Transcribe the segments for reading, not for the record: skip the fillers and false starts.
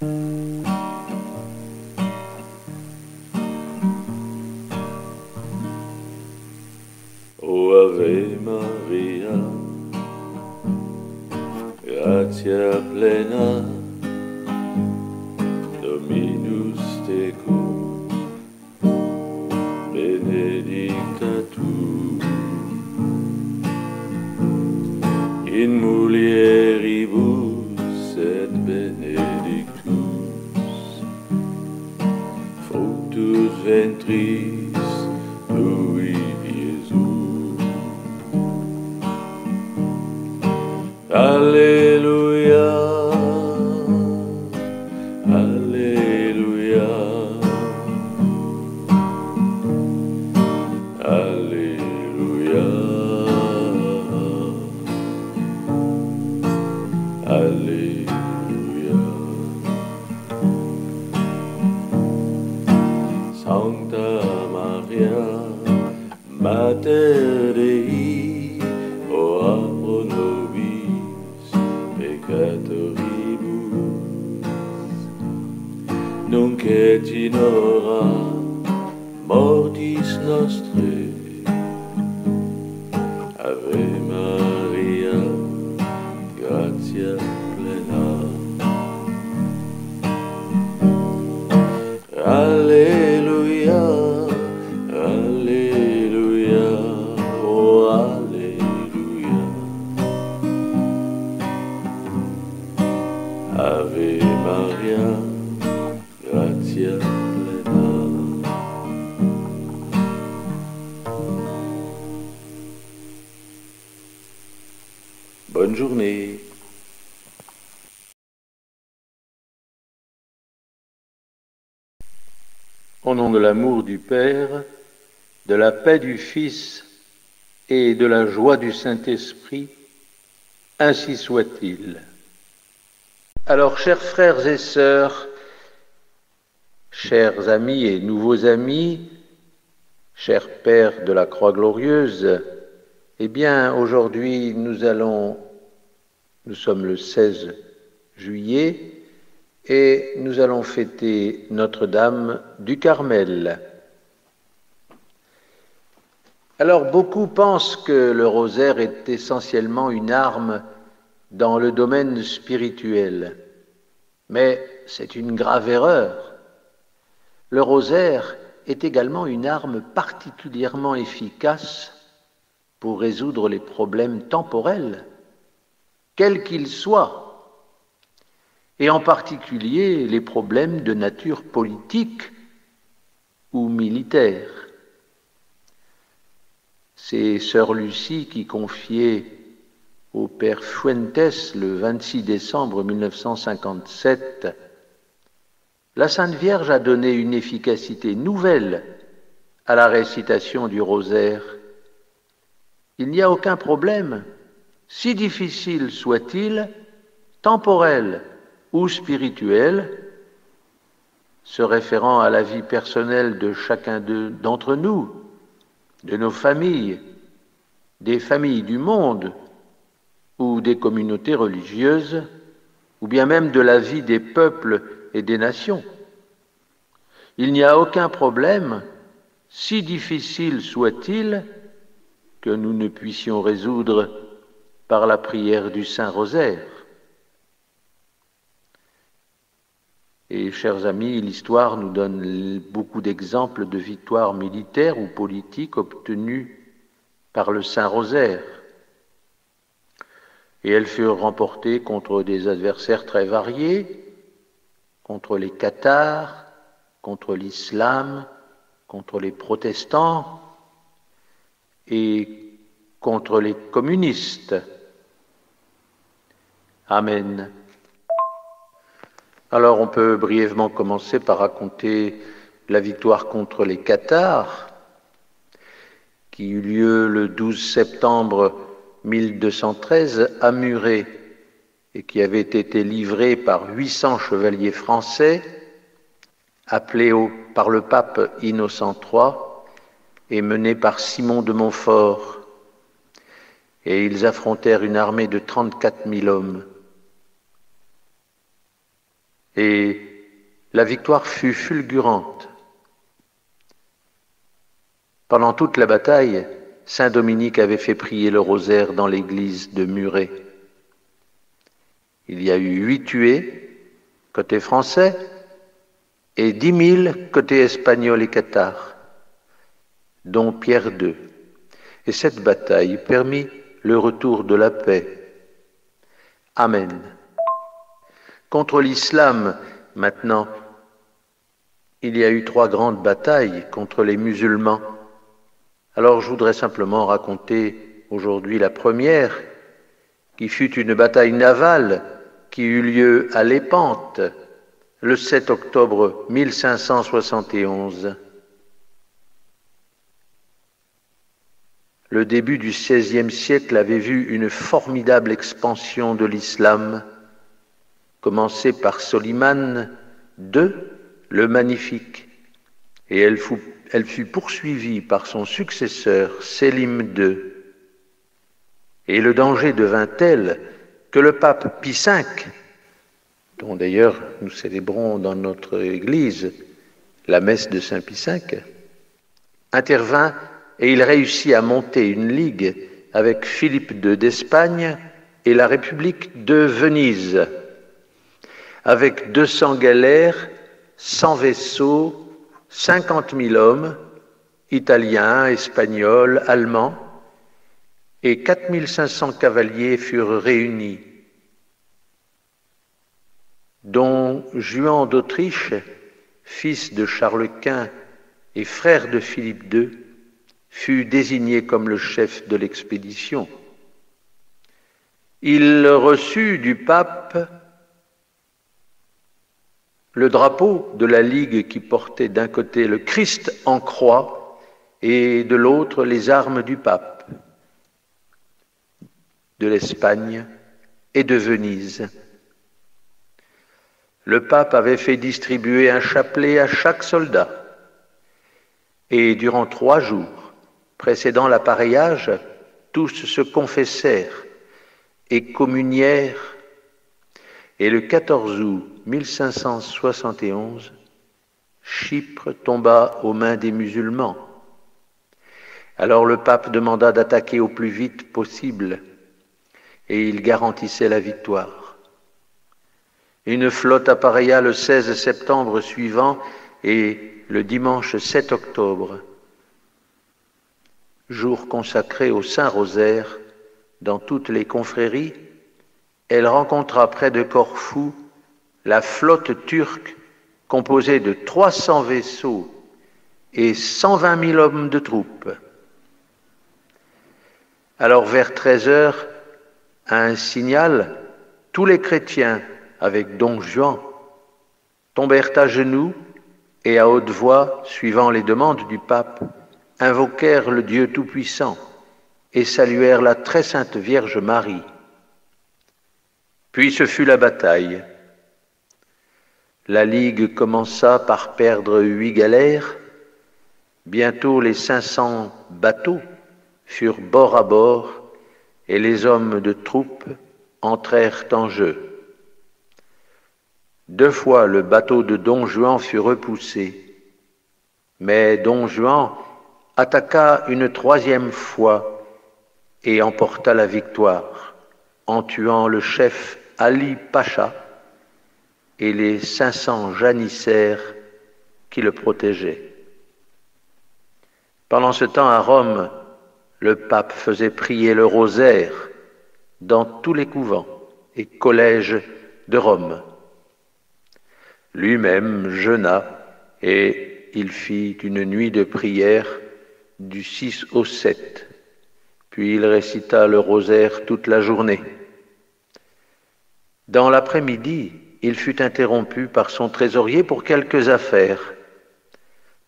O Ave Maria, gratia plena, Dominus tecum, benedicta tu, in mulieribus et benedictus, fructus ventris tui, Iesus. Alleluia, Alleluia, Alleluia, Alleluia. Sancta Maria, Mater Dei, ora pro nobis peccatoribus, nunc et in hora mortis nostrae. Ave Maria, gratia plena. Alleluia, Alleluia, oh Alleluia. Ave Maria, gratia plena. Bonne journée. Au nom de l'amour du Père, de la paix du Fils et de la joie du Saint-Esprit, ainsi soit-il. Alors, chers frères et sœurs, chers amis et nouveaux amis, chers pères de la Croix Glorieuse, eh bien, aujourd'hui, nous sommes le 16 juillet, et nous allons fêter Notre-Dame du Carmel. Alors, beaucoup pensent que le rosaire est essentiellement une arme dans le domaine spirituel, mais c'est une grave erreur. Le rosaire est également une arme particulièrement efficace pour résoudre les problèmes temporels, quels qu'ils soient, et en particulier les problèmes de nature politique ou militaire. C'est sœur Lucie qui confiait au père Fuentes le 26 décembre 1957 « La Sainte Vierge a donné une efficacité nouvelle à la récitation du rosaire. Il n'y a aucun problème, si difficile soit-il, temporel ou spirituel, se référant à la vie personnelle de chacun d'entre nous, de nos familles, des familles du monde ou des communautés religieuses, ou bien même de la vie des peuples et des nations. Il n'y a aucun problème, si difficile soit-il, que nous ne puissions résoudre par la prière du Saint-Rosaire. Et, chers amis, l'histoire nous donne beaucoup d'exemples de victoires militaires ou politiques obtenues par le Saint-Rosaire. Et elles furent remportées contre des adversaires très variés, contre les cathares, contre l'islam, contre les protestants et contre les communistes. Amen. Alors on peut brièvement commencer par raconter la victoire contre les cathares, qui eut lieu le 12 septembre 1213 à Muret, et qui avait été livrée par 800 chevaliers français, appelés par le pape Innocent III et menés par Simon de Montfort. Et ils affrontèrent une armée de 34 000 hommes. et la victoire fut fulgurante. Pendant toute la bataille, saint Dominique avait fait prier le rosaire dans l'église de Muret. Il y a eu 8 tués côté français et 10 000 côté espagnol et cathare, dont Pierre II. Et cette bataille permit le retour de la paix. Amen. Contre l'islam, maintenant, il y a eu 3 grandes batailles contre les musulmans. Alors je voudrais simplement raconter aujourd'hui la première, qui fut une bataille navale qui eut lieu à Lépante le 7 octobre 1571. Le début du XVIe siècle avait vu une formidable expansion de l'islam, commencée par Soliman II, le Magnifique, et elle fut poursuivie par son successeur Sélim II. Et le danger devint tel que le pape Pie V, dont d'ailleurs nous célébrons dans notre Église la messe de Saint Pie V, intervint et il réussit à monter une ligue avec Philippe II d'Espagne et la République de Venise, avec 200 galères, 100 vaisseaux, 50 000 hommes, italiens, espagnols, allemands, et 4 500 cavaliers furent réunis. Don Juan d'Autriche, fils de Charles Quint et frère de Philippe II, fut désigné comme le chef de l'expédition. Il reçut du pape le drapeau de la Ligue qui portait d'un côté le Christ en croix et de l'autre les armes du pape, de l'Espagne et de Venise. Le pape avait fait distribuer un chapelet à chaque soldat et durant 3 jours, précédant l'appareillage, tous se confessèrent et communièrent, et le 14 août 1571, Chypre tomba aux mains des musulmans. Alors le pape demanda d'attaquer au plus vite possible, et il garantissait la victoire. Une flotte appareilla le 16 septembre suivant et le dimanche 7 octobre, jour consacré au Saint-Rosaire dans toutes les confréries, elle rencontra près de Corfou la flotte turque composée de 300 vaisseaux et 120 000 hommes de troupes. Alors vers 13 heures, à un signal, tous les chrétiens, avec Don Juan, tombèrent à genoux et à haute voix, suivant les demandes du pape, invoquèrent le Dieu Tout-Puissant et saluèrent la très sainte Vierge Marie. Puis ce fut la bataille. La Ligue commença par perdre 8 galères. Bientôt les 500 bateaux furent bord à bord et les hommes de troupe entrèrent en jeu. 2 fois le bateau de Don Juan fut repoussé, mais Don Juan attaqua une 3e fois et emporta la victoire en tuant le chef Ali Pacha et les 500 janissaires qui le protégeaient. Pendant ce temps, à Rome, le pape faisait prier le rosaire dans tous les couvents et collèges de Rome. Lui-même jeûna et il fit une nuit de prière du 6 au 7, puis il récita le rosaire toute la journée. Dans l'après-midi, il fut interrompu par son trésorier pour quelques affaires.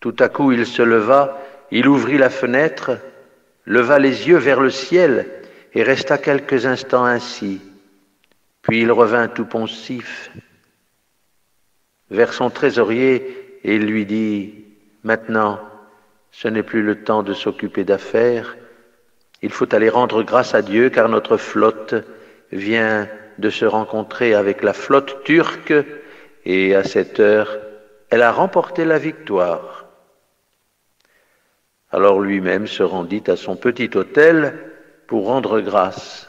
Tout à coup, il se leva, il ouvrit la fenêtre, leva les yeux vers le ciel et resta quelques instants ainsi. Puis il revint tout pensif vers son trésorier et il lui dit « Maintenant, ce n'est plus le temps de s'occuper d'affaires. Il faut aller rendre grâce à Dieu car notre flotte vient de se rencontrer avec la flotte turque et à cette heure, elle a remporté la victoire. Alors lui-même se rendit à son petit autel pour rendre grâce.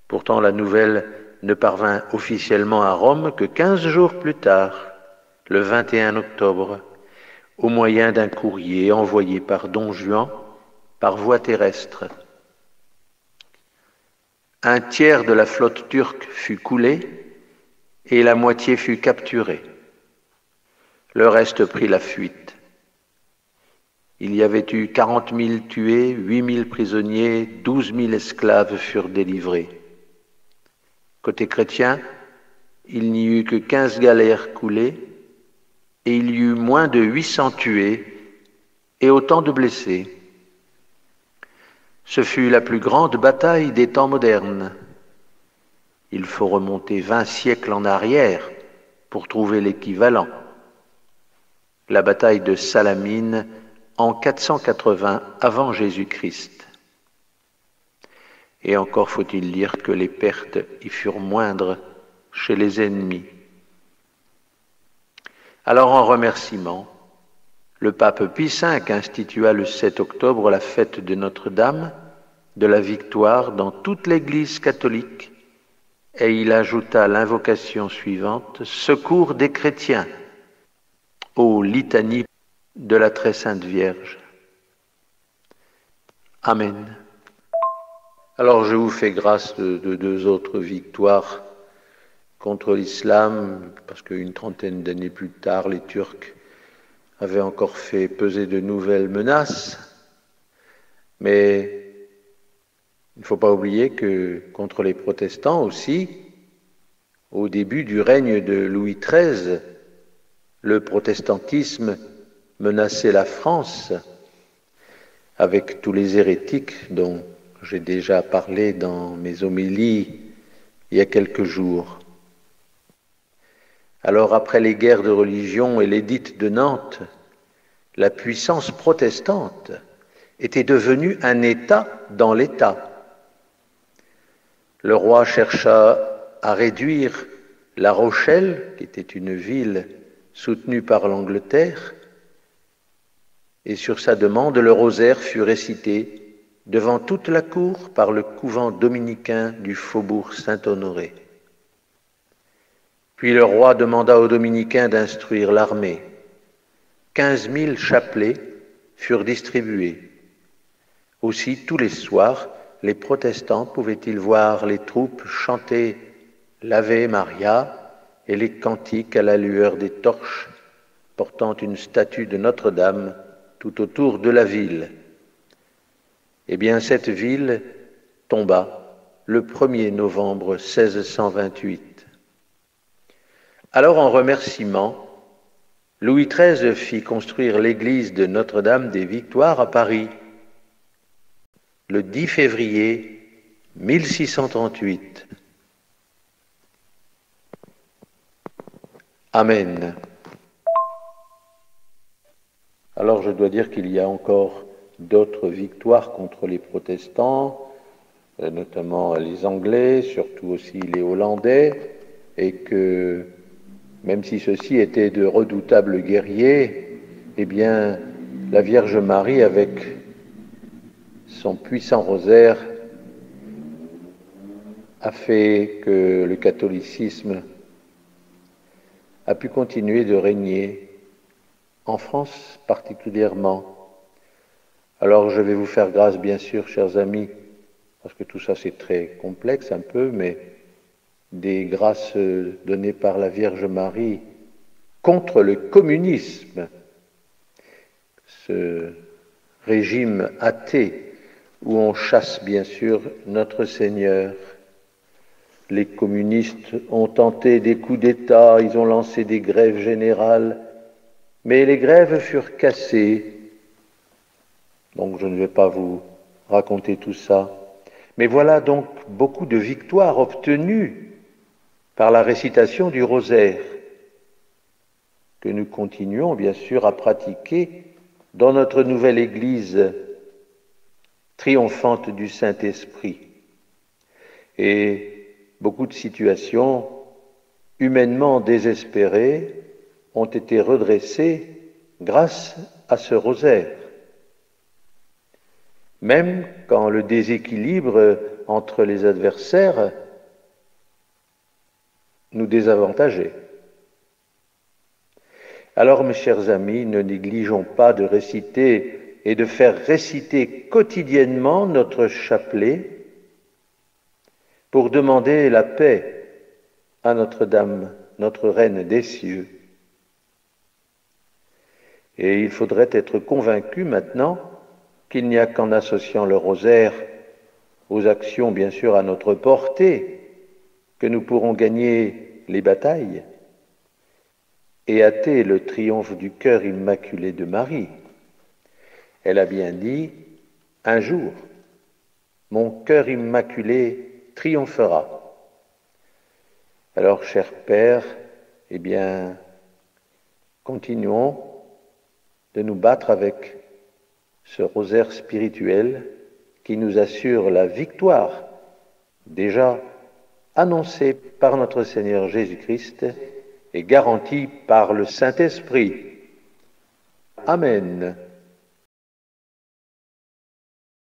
Pourtant, la nouvelle ne parvint officiellement à Rome que 15 jours plus tard, le 21 octobre, au moyen d'un courrier envoyé par Don Juan par voie terrestre. Un tiers de la flotte turque fut coulé et la moitié fut capturée. Le reste prit la fuite. Il y avait eu 40 000 tués, 8 000 prisonniers, 12 000 esclaves furent délivrés. Côté chrétien, il n'y eut que 15 galères coulées et il y eut moins de 800 tués et autant de blessés. Ce fut la plus grande bataille des temps modernes. Il faut remonter 20 siècles en arrière pour trouver l'équivalent. La bataille de Salamine en 480 avant Jésus-Christ. Et encore faut-il dire que les pertes y furent moindres chez les ennemis. Alors en remerciement, le pape Pie V institua le 7 octobre la fête de Notre-Dame de la Victoire dans toute l'Église catholique et il ajouta l'invocation suivante: Secours des chrétiens, ô litanie de la très sainte Vierge. Amen. Alors je vous fais grâce de deux autres victoires contre l'islam, parce qu'une trentaine d'années plus tard, les Turcs avaient encore fait peser de nouvelles menaces. Mais il ne faut pas oublier que contre les protestants aussi, au début du règne de Louis XIII, le protestantisme menaçait la France avec tous les hérétiques dont j'ai déjà parlé dans mes homélies il y a quelques jours. Alors après les guerres de religion et l'édit de Nantes, la puissance protestante était devenue un État dans l'État. Le roi chercha à réduire La Rochelle, qui était une ville soutenue par l'Angleterre, et sur sa demande, le rosaire fut récité devant toute la cour par le couvent dominicain du faubourg Saint-Honoré. Puis le roi demanda aux dominicains d'instruire l'armée. 15 000 chapelets furent distribués. Aussi, tous les soirs, les protestants pouvaient-ils voir les troupes chanter l'Ave Maria et les cantiques à la lueur des torches, portant une statue de Notre-Dame tout autour de la ville. Eh bien, cette ville tomba le 1er novembre 1628. Alors, en remerciement, Louis XIII fit construire l'église de Notre-Dame des Victoires à Paris le 10 février 1638. Amen. Alors je dois dire qu'il y a encore d'autres victoires contre les protestants, notamment les Anglais, surtout aussi les Hollandais, et que même si ceux-ci étaient de redoutables guerriers, eh bien la Vierge Marie, avec son puissant rosaire, a fait que le catholicisme a pu continuer de régner, en France particulièrement. Alors je vais vous faire grâce, bien sûr, chers amis, parce que tout ça c'est très complexe un peu, mais des grâces données par la Vierge Marie contre le communisme, ce régime athée où on chasse bien sûr notre Seigneur. Les communistes ont tenté des coups d'État, ils ont lancé des grèves générales, mais les grèves furent cassées. Donc je ne vais pas vous raconter tout ça. Mais voilà donc beaucoup de victoires obtenues par la récitation du rosaire, que nous continuons bien sûr à pratiquer dans notre nouvelle Église triomphante du Saint-Esprit. Et beaucoup de situations humainement désespérés, ont été redressés grâce à ce rosaire. Même quand le déséquilibre entre les adversaires nous désavantageait. Alors, mes chers amis, ne négligeons pas de réciter et de faire réciter quotidiennement notre chapelet pour demander la paix à Notre-Dame, notre Reine des cieux. Et il faudrait être convaincu maintenant qu'il n'y a qu'en associant le rosaire aux actions, bien sûr, à notre portée, que nous pourrons gagner les batailles et hâter le triomphe du cœur immaculé de Marie. Elle a bien dit, un jour, mon cœur immaculé triomphera. Alors, cher Père, eh bien, continuons de nous battre avec ce rosaire spirituel qui nous assure la victoire, déjà annoncée par notre Seigneur Jésus-Christ et garantie par le Saint-Esprit. Amen.